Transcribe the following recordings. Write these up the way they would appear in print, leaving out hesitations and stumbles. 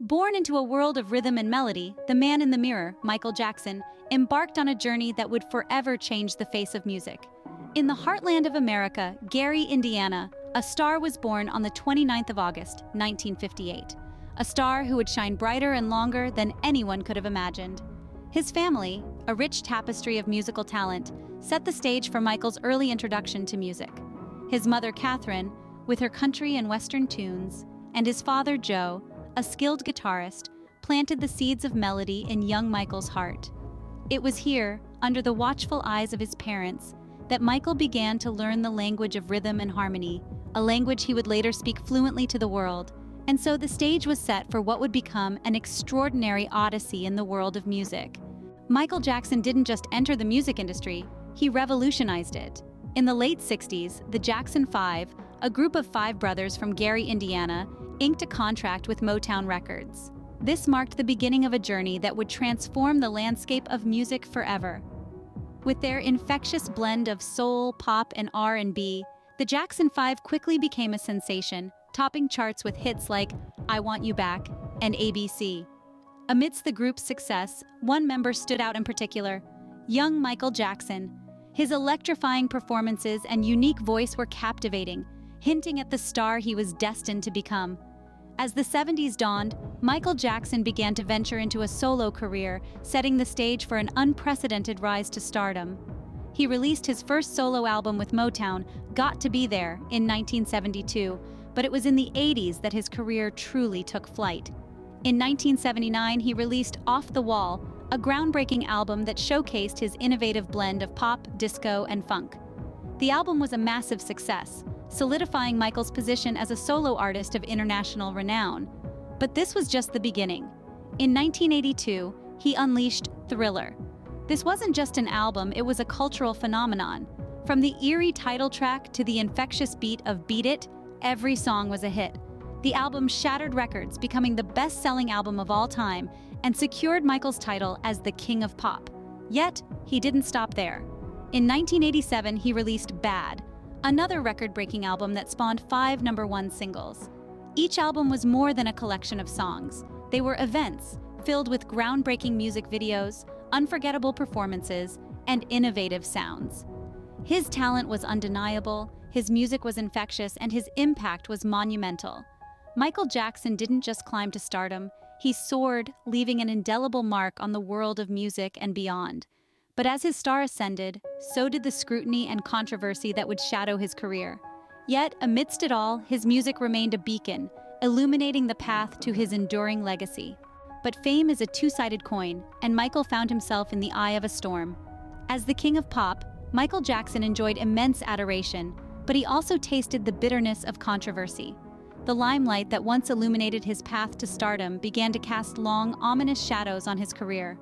Born into a world of rhythm and melody, the man in the mirror, Michael Jackson, embarked on a journey that would forever change the face of music. In the heartland of America, Gary, Indiana, a star was born on the 29th of August, 1958. A star who would shine brighter and longer than anyone could have imagined. His family, a rich tapestry of musical talent, set the stage for Michael's early introduction to music. His mother, Catherine, with her country and western tunes, and his father, Joe, a skilled guitarist, planted the seeds of melody in young Michael's heart. It was here, under the watchful eyes of his parents, that Michael began to learn the language of rhythm and harmony, a language he would later speak fluently to the world. And so the stage was set for what would become an extraordinary odyssey in the world of music. Michael Jackson didn't just enter the music industry, he revolutionized it. In the late 60s, the Jackson 5, a group of 5 brothers from Gary, Indiana, inked a contract with Motown Records. This marked the beginning of a journey that would transform the landscape of music forever. With their infectious blend of soul, pop, and R&B, the Jackson 5 quickly became a sensation, topping charts with hits like I Want You Back and ABC. Amidst the group's success, one member stood out in particular, young Michael Jackson. His electrifying performances and unique voice were captivating, hinting at the star he was destined to become. As the 70s dawned, Michael Jackson began to venture into a solo career, setting the stage for an unprecedented rise to stardom. He released his first solo album with Motown, Got to Be There, in 1972, but it was in the 80s that his career truly took flight. In 1979, he released Off the Wall, a groundbreaking album that showcased his innovative blend of pop, disco, and funk. The album was a massive success, solidifying Michael's position as a solo artist of international renown. But this was just the beginning. In 1982, he unleashed Thriller. This wasn't just an album, it was a cultural phenomenon. From the eerie title track to the infectious beat of Beat It, every song was a hit. The album shattered records, becoming the best-selling album of all time, and secured Michael's title as the King of Pop. Yet, he didn't stop there. In 1987, he released Bad, another record-breaking album that spawned 5 #1 singles. Each album was more than a collection of songs. They were events, filled with groundbreaking music videos, unforgettable performances, and innovative sounds. His talent was undeniable, his music was infectious, and his impact was monumental. Michael Jackson didn't just climb to stardom, he soared, leaving an indelible mark on the world of music and beyond. But as his star ascended, so did the scrutiny and controversy that would shadow his career. Yet, amidst it all, his music remained a beacon, illuminating the path to his enduring legacy. But fame is a two-sided coin, and Michael found himself in the eye of a storm. As the King of Pop, Michael Jackson enjoyed immense adoration, but he also tasted the bitterness of controversy. The limelight that once illuminated his path to stardom began to cast long, ominous shadows on his career.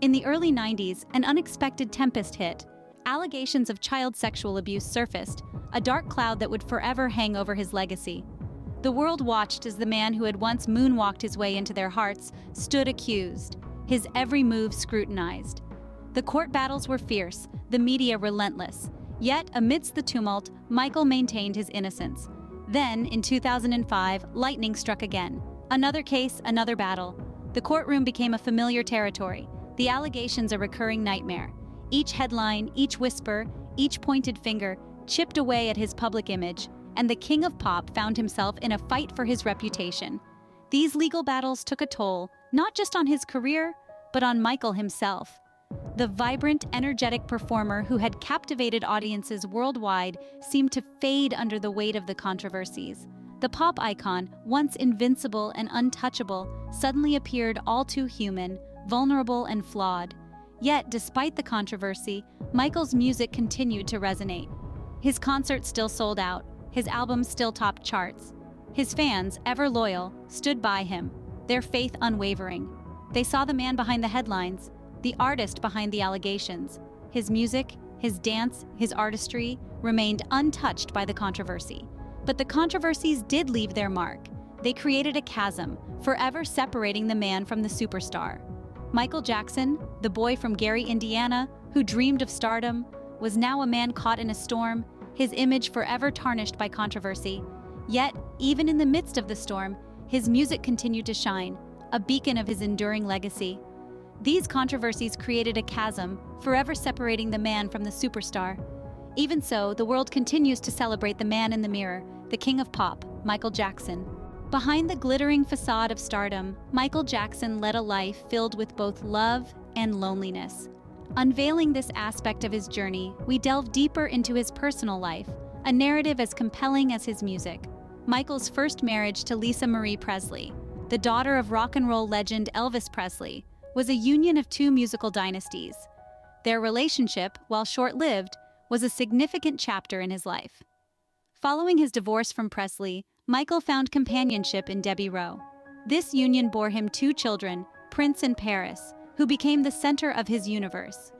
In the early 90s, an unexpected tempest hit. Allegations of child sexual abuse surfaced, a dark cloud that would forever hang over his legacy. The world watched as the man who had once moonwalked his way into their hearts stood accused, his every move scrutinized. The court battles were fierce, the media relentless. Yet, amidst the tumult, Michael maintained his innocence. Then, in 2005, lightning struck again. Another case, another battle. The courtroom became a familiar territory, the allegations a recurring nightmare. Each headline, each whisper, each pointed finger chipped away at his public image, and the King of Pop found himself in a fight for his reputation. These legal battles took a toll, not just on his career, but on Michael himself. The vibrant, energetic performer who had captivated audiences worldwide seemed to fade under the weight of the controversies. The pop icon, once invincible and untouchable, suddenly appeared all too human, vulnerable and flawed. Yet, despite the controversy, Michael's music continued to resonate. His concerts still sold out, his albums still topped charts. His fans, ever loyal, stood by him, their faith unwavering. They saw the man behind the headlines, the artist behind the allegations. His music, his dance, his artistry remained untouched by the controversy. But the controversies did leave their mark. They created a chasm, forever separating the man from the superstar. Michael Jackson, the boy from Gary, Indiana, who dreamed of stardom, was now a man caught in a storm, his image forever tarnished by controversy. Yet, even in the midst of the storm, his music continued to shine, a beacon of his enduring legacy. These controversies created a chasm, forever separating the man from the superstar. Even so, the world continues to celebrate the man in the mirror, the king of pop, Michael Jackson. Behind the glittering facade of stardom, Michael Jackson led a life filled with both love and loneliness. Unveiling this aspect of his journey, we delve deeper into his personal life, a narrative as compelling as his music. Michael's first marriage to Lisa Marie Presley, the daughter of rock and roll legend Elvis Presley, was a union of two musical dynasties. Their relationship, while short-lived, was a significant chapter in his life. Following his divorce from Presley, Michael found companionship in Debbie Rowe. This union bore him two children, Prince and Paris, who became the center of his universe.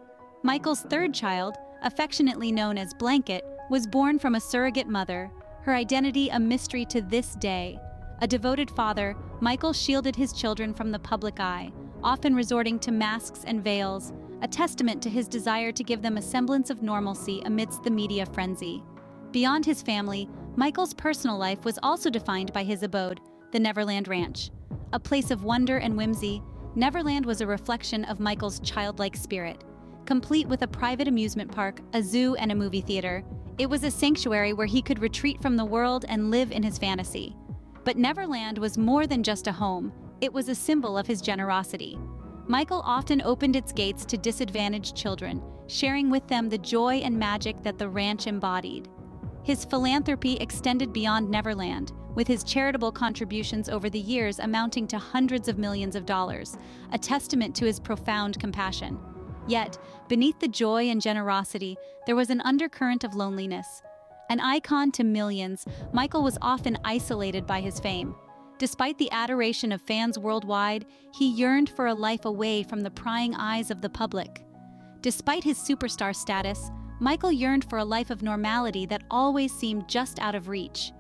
Michael's third child, affectionately known as Blanket, was born from a surrogate mother, her identity a mystery to this day. A devoted father, Michael shielded his children from the public eye, often resorting to masks and veils, a testament to his desire to give them a semblance of normalcy amidst the media frenzy. Beyond his family, Michael's personal life was also defined by his abode, the Neverland Ranch. A place of wonder and whimsy, Neverland was a reflection of Michael's childlike spirit. Complete with a private amusement park, a zoo, and a movie theater, it was a sanctuary where he could retreat from the world and live in his fantasy. But Neverland was more than just a home, it was a symbol of his generosity. Michael often opened its gates to disadvantaged children, sharing with them the joy and magic that the ranch embodied. His philanthropy extended beyond Neverland, with his charitable contributions over the years amounting to hundreds of millions of dollars, a testament to his profound compassion. Yet, beneath the joy and generosity, there was an undercurrent of loneliness. An icon to millions, Michael was often isolated by his fame. Despite the adoration of fans worldwide, he yearned for a life away from the prying eyes of the public. Despite his superstar status, Michael yearned for a life of normality that always seemed just out of reach.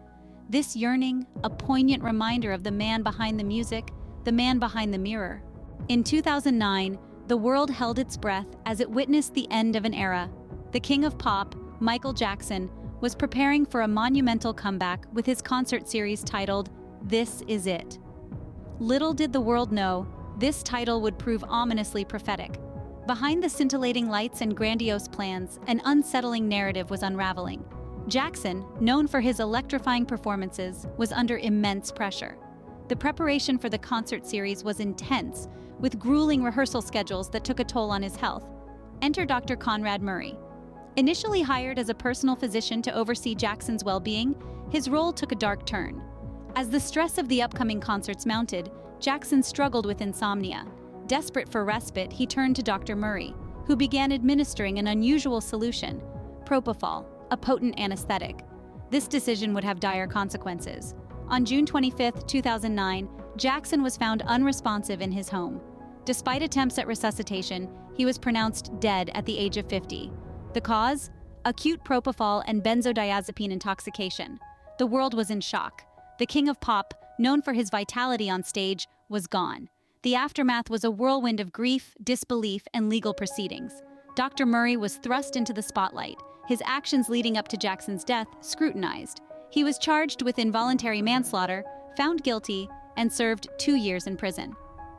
This yearning, a poignant reminder of the man behind the music, the man behind the mirror. In 2009, the world held its breath as it witnessed the end of an era. The king of pop, Michael Jackson, was preparing for a monumental comeback with his concert series titled "This Is It." Little did the world know, this title would prove ominously prophetic. Behind the scintillating lights and grandiose plans, an unsettling narrative was unraveling. Jackson, known for his electrifying performances, was under immense pressure. The preparation for the concert series was intense, with grueling rehearsal schedules that took a toll on his health. Enter Dr. Conrad Murray. Initially hired as a personal physician to oversee Jackson's well-being, his role took a dark turn. As the stress of the upcoming concerts mounted, Jackson struggled with insomnia. Desperate for respite, he turned to Dr. Murray, who began administering an unusual solution, propofol, a potent anesthetic. This decision would have dire consequences. On June 25, 2009, Jackson was found unresponsive in his home. Despite attempts at resuscitation, he was pronounced dead at the age of 50. The cause? Acute propofol and benzodiazepine intoxication. The world was in shock. The king of pop, known for his vitality on stage, was gone. The aftermath was a whirlwind of grief, disbelief, and legal proceedings. Dr. Murray was thrust into the spotlight, his actions leading up to Jackson's death scrutinized. He was charged with involuntary manslaughter, found guilty, and served 2 years in prison.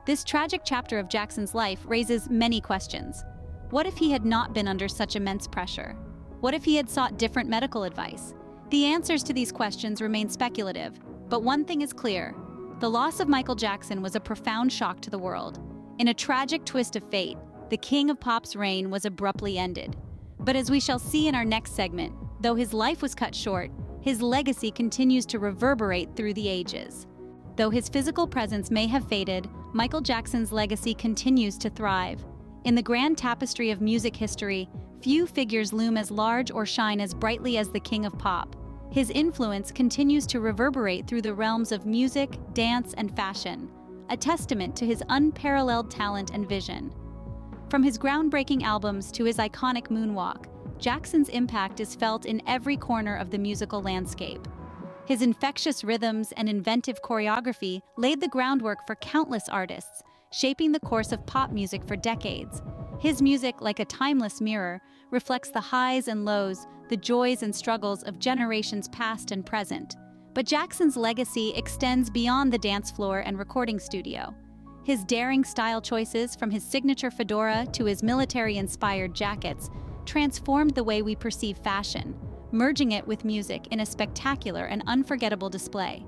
This tragic chapter of Jackson's life raises many questions. What if he had not been under such immense pressure? What if he had sought different medical advice? The answers to these questions remain speculative, but one thing is clear. The loss of Michael Jackson was a profound shock to the world. In a tragic twist of fate, the king of pop's reign was abruptly ended. But as we shall see in our next segment, though his life was cut short, his legacy continues to reverberate through the ages. Though his physical presence may have faded, Michael Jackson's legacy continues to thrive. In the grand tapestry of music history, few figures loom as large or shine as brightly as the king of pop. His influence continues to reverberate through the realms of music, dance, and fashion, a testament to his unparalleled talent and vision. From his groundbreaking albums to his iconic moonwalk, Jackson's impact is felt in every corner of the musical landscape. His infectious rhythms and inventive choreography laid the groundwork for countless artists, shaping the course of pop music for decades. His music, like a timeless mirror, reflects the highs and lows, the joys and struggles of generations past and present. But Jackson's legacy extends beyond the dance floor and recording studio. His daring style choices, from his signature fedora to his military-inspired jackets, transformed the way we perceive fashion, merging it with music in a spectacular and unforgettable display.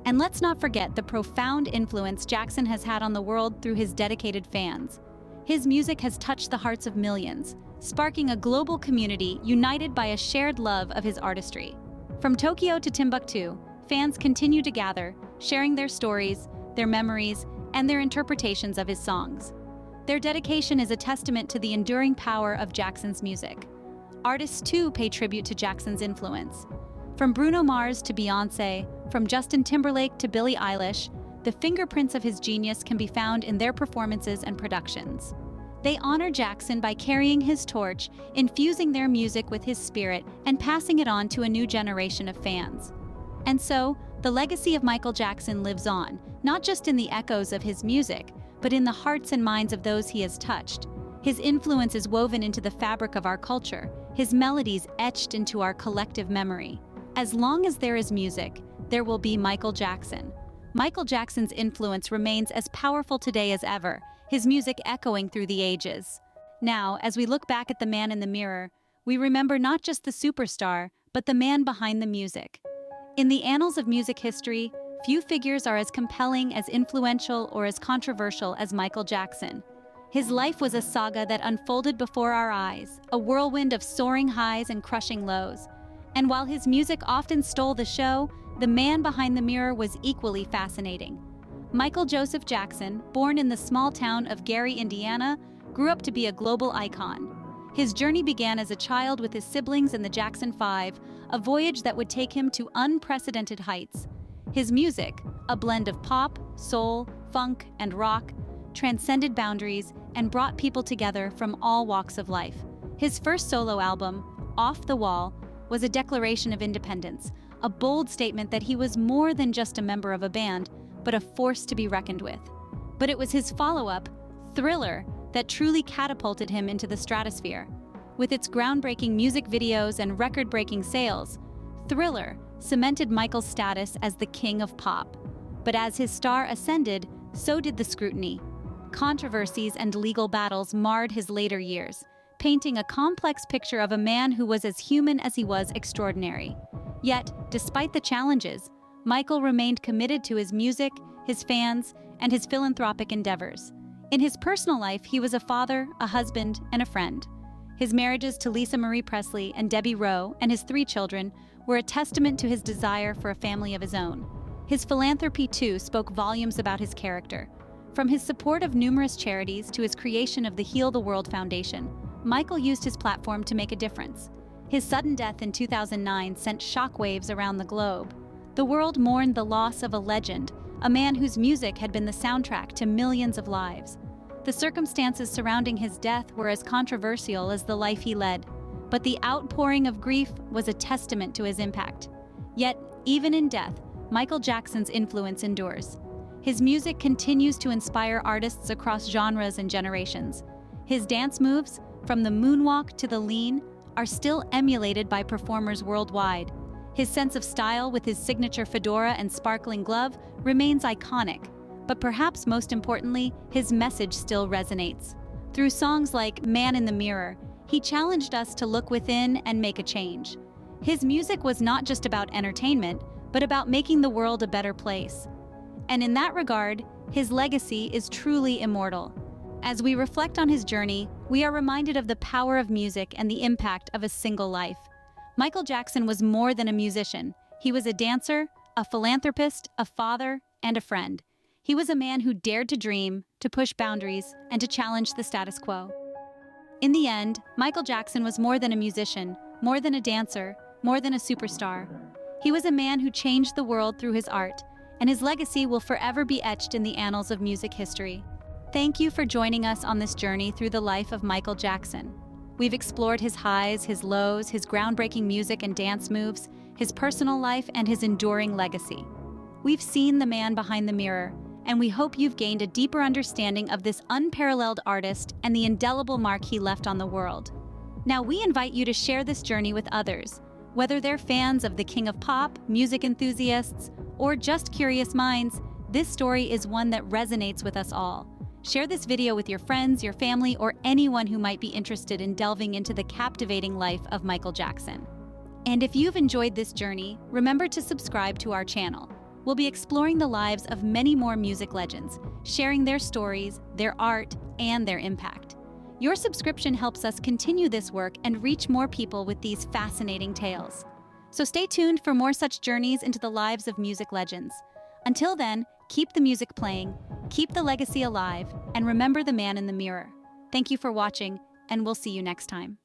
And let's not forget the profound influence Jackson has had on the world through his dedicated fans. His music has touched the hearts of millions, sparking a global community united by a shared love of his artistry. From Tokyo to Timbuktu, fans continue to gather, sharing their stories, their memories, and their interpretations of his songs. Their dedication is a testament to the enduring power of Jackson's music. Artists too pay tribute to Jackson's influence. From Bruno Mars to Beyoncé, from Justin Timberlake to Billie Eilish, the fingerprints of his genius can be found in their performances and productions. They honor Jackson by carrying his torch, infusing their music with his spirit, and passing it on to a new generation of fans. And so, the legacy of Michael Jackson lives on, not just in the echoes of his music, but in the hearts and minds of those he has touched. His influence is woven into the fabric of our culture, his melodies etched into our collective memory. As long as there is music, there will be Michael Jackson. Michael Jackson's influence remains as powerful today as ever, his music echoing through the ages. Now, as we look back at the man in the mirror, we remember not just the superstar, but the man behind the music. In the annals of music history, few figures are as compelling, as influential, or as controversial as Michael Jackson. His life was a saga that unfolded before our eyes, a whirlwind of soaring highs and crushing lows. And while his music often stole the show, the man behind the mirror was equally fascinating. Michael Joseph Jackson, born in the small town of Gary, Indiana, grew up to be a global icon. His journey began as a child with his siblings in the Jackson 5, a voyage that would take him to unprecedented heights. His music, a blend of pop, soul, funk, and rock, transcended boundaries and brought people together from all walks of life. His first solo album, Off the Wall, was a declaration of independence, a bold statement that he was more than just a member of a band, but a force to be reckoned with. But it was his follow-up, Thriller, that truly catapulted him into the stratosphere. With its groundbreaking music videos and record-breaking sales, Thriller cemented Michael's status as the king of pop. But as his star ascended, so did the scrutiny. Controversies and legal battles marred his later years, painting a complex picture of a man who was as human as he was extraordinary. Yet, despite the challenges, Michael remained committed to his music, his fans, and his philanthropic endeavors. In his personal life, he was a father, a husband, and a friend. His marriages to Lisa Marie Presley and Debbie Rowe and his 3 children were a testament to his desire for a family of his own. His philanthropy, too, spoke volumes about his character. From his support of numerous charities to his creation of the Heal the World Foundation, Michael used his platform to make a difference. His sudden death in 2009 sent shockwaves around the globe. The world mourned the loss of a legend, a man whose music had been the soundtrack to millions of lives. The circumstances surrounding his death were as controversial as the life he led, but the outpouring of grief was a testament to his impact. Yet, even in death, Michael Jackson's influence endures. His music continues to inspire artists across genres and generations. His dance moves, from the moonwalk to the lean, are still emulated by performers worldwide. His sense of style, with his signature fedora and sparkling glove, remains iconic. But perhaps most importantly, his message still resonates. Through songs like Man in the Mirror, he challenged us to look within and make a change. His music was not just about entertainment, but about making the world a better place. And in that regard, his legacy is truly immortal. As we reflect on his journey, we are reminded of the power of music and the impact of a single life. Michael Jackson was more than a musician. He was a dancer, a philanthropist, a father, and a friend. He was a man who dared to dream, to push boundaries, and to challenge the status quo. In the end, Michael Jackson was more than a musician, more than a dancer, more than a superstar. He was a man who changed the world through his art, and his legacy will forever be etched in the annals of music history. Thank you for joining us on this journey through the life of Michael Jackson. We've explored his highs, his lows, his groundbreaking music and dance moves, his personal life, and his enduring legacy. We've seen the man behind the mirror, and we hope you've gained a deeper understanding of this unparalleled artist and the indelible mark he left on the world. Now, we invite you to share this journey with others, whether they're fans of the King of Pop, music enthusiasts, or just curious minds. This story is one that resonates with us all. Share this video with your friends, your family, or anyone who might be interested in delving into the captivating life of Michael Jackson. And if you've enjoyed this journey, remember to subscribe to our channel. We'll be exploring the lives of many more music legends, sharing their stories, their art, and their impact. Your subscription helps us continue this work and reach more people with these fascinating tales. So stay tuned for more such journeys into the lives of music legends. Until then, keep the music playing, keep the legacy alive, and remember the man in the mirror. Thank you for watching, and we'll see you next time.